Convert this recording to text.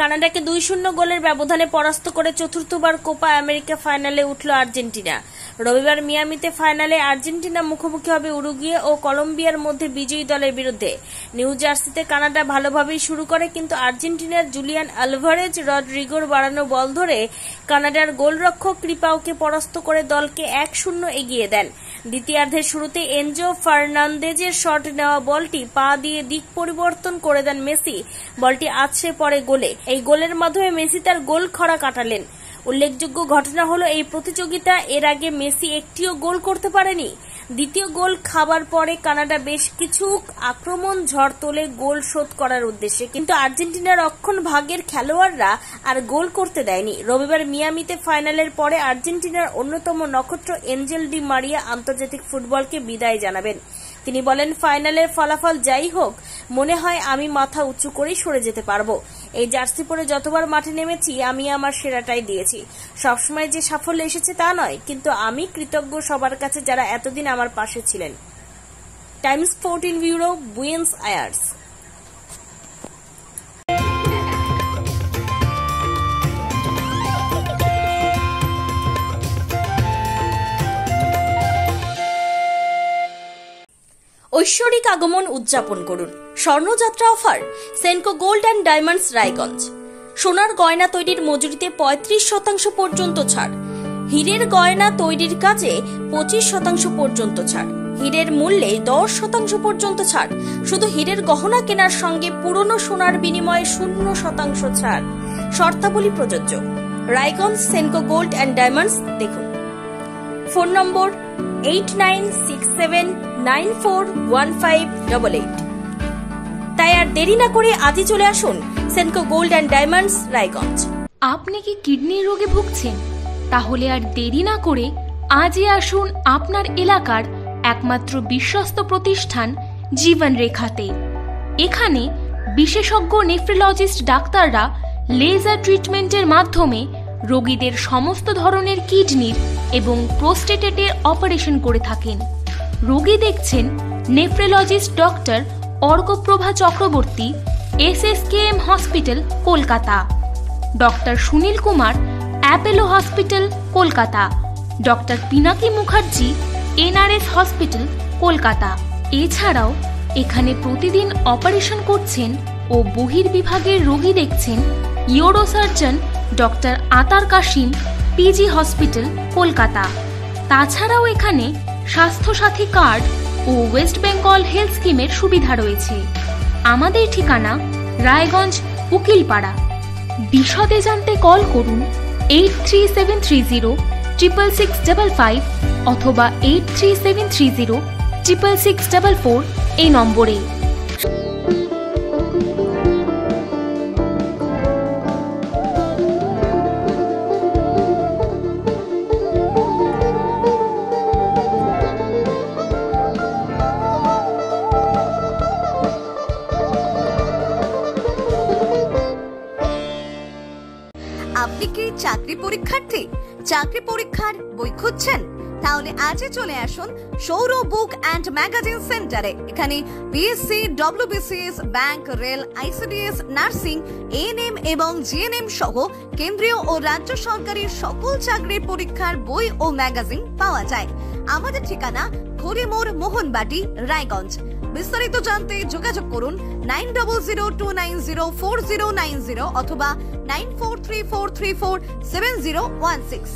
কানাডাকে 2-0 গোলের ব্যবধানে পরাস্ত করে চতুর্থবার কোপা আমেরিকা ফাইনালে উঠল আর্জেন্টিনা। রবিবার মিয়ামিতে ফাইনালে আর্জেন্টিনা মুখোমুখি হবে উরুগুয়ে ও কলম্বিয়ার মধ্যে বিজয়ী দলের বিরুদ্ধে। নিউ জার্সিতে কানাডা ভালোভাবেই শুরু করে, কিন্তু আর্জেন্টিনার জুলিয়ান আলভারেজ রড্রিগোর বাড়ানো বল ধরে কানাডার গোলরক্ষক ক্রিপাওকে পরাস্ত করে দলকে 1-0 এগিয়ে দেন। দ্বিতীয়ার্ধের শুরুতে এনজো ফার্নান্দেজের শট নেওয়া বলটি পা দিয়ে দিক পরিবর্তন করে দেন মেসি। বলটি আছড়ে পড়ে গোলে। এই গোলের মাধ্যমে মেসি তার গোল খরা কাটালেন। উল্লেখযোগ্য ঘটনা হলো, এই প্রতিযোগিতা এর আগে মেসি একটিও গোল করতে পারেনি। দ্বিতীয় গোল খাবার পরে কানাডা বেশ কিছু আক্রমণ ঝড় তোলে গোল শোধ করার উদ্দেশ্যে, কিন্তু আর্জেন্টিনার রক্ষণ ভাগের খেলোয়াড়রা আর গোল করতে দেয়নি। রবিবার মিয়ামিতে ফাইনালের পরে আর্জেন্টিনার অন্যতম নক্ষত্র এঞ্জেল ডি মারিয়া আন্তর্জাতিক ফুটবলকে বিদায় জানাবেন। তিনি বলেন, ফাইনালের ফলাফল যাই হোক, মনে হয় আমি মাথা উঁচু করেই সরে যেতে পারবো। এই জার্সি পরে যতবার মাঠে নেমেছি আমি আমার সেরাটাই দিয়েছি। সবসময় যে সাফল্য এসেছে তা নয়, কিন্তু আমি কৃতজ্ঞ সবার কাছে যারা এতদিন আমার পাশে ছিলেন। Times 14 bureau, Buenos Aires. ঐশ্বরিক আগমন উদযাপন করুন। স্বর্ণযাত্রা offer Senco Gold and Diamonds Raiganj. সোনার গয়না তৈরির মজুরিতে 35% পর্যন্ত ছাড়। হীরের গয়না তৈরির কাজে 25% পর্যন্ত ছাড়। হীরের মূল্যে 10% পর্যন্ত ছাড়। শুধু হীরের গহনা কেনার সঙ্গে পুরনো সোনার বিনিময়ে 0% ছাড়। শর্তাবলী প্রযোজ্য। Raiganj Senco Gold and Diamonds দেখুন। Phone number 8967941588। তাই আর দেরি না করে আজই চলে আসুন Senco Gold and Diamonds Raiganj. আপনি কি কিডনির রোগে ভুগছেন? তাহলে আর দেরি না করে আজই আসুন আপনার এলাকার একমাত্র বিশ্বস্ত প্রতিষ্ঠান জীবন রেখাতে। এখানে বিশেষজ্ঞ নেফ্রোলজিস্ট ডাক্তাররা লেজার ট্রিটমেন্টের মাধ্যমে রোগীদের সমস্ত ধরনের কিডনির এবং প্রোস্টেটের অপারেশন করে থাকেন। রোগী দেখছেন nephrologist doctor Arkaprava Chakraborty, SSKM hospital, Kolkata. Doctor Sunil Kumar, Apollo hospital, Kolkata. Doctor Pinaki Mukherjee, NRS hospital, Kolkata. এছাড়াও এখানে প্রতিদিন অপারেশন করছেন ও বহির্বিভাগের রোগী দেখছেন ইউরোসার্জন ডক্টর আতার কাশিম, PG হসপিটাল, কলকাতা। তাছাড়াও এখানে স্বাস্থ্যসাথী কার্ড ও ওয়েস্ট বেঙ্গল হেলথ স্কিমের সুবিধা রয়েছে। আমাদের ঠিকানা রায়গঞ্জ, উকিলপাড়া। বিশদে জানতে কল করুন 8373066655 অথবা 8373066644 এই নম্বরে। আপনি কি চাকরি পরীক্ষার্থী? চাকরি পরীক্ষার বই খুঁজছেন? তাহলে আজই চলে আসুন সৌর বুক অ্যান্ড ম্যাগাজিন সেন্টারে। এখানে BSc, WBCS, bank, rail, ICDS, nursing, ANM এবং GNM সহ কেন্দ্রীয় ও রাজ্য সরকারের সকল চাকরির পরীক্ষার বই ও ম্যাগাজিন পাওয়া যায়। আমাদের ঠিকানা খড়িমোড়, মোহনবাটি, রায়গঞ্জ। বিস্তারিত জানতে যোগাযোগ করুন 9002904090 অথবা 9434347016।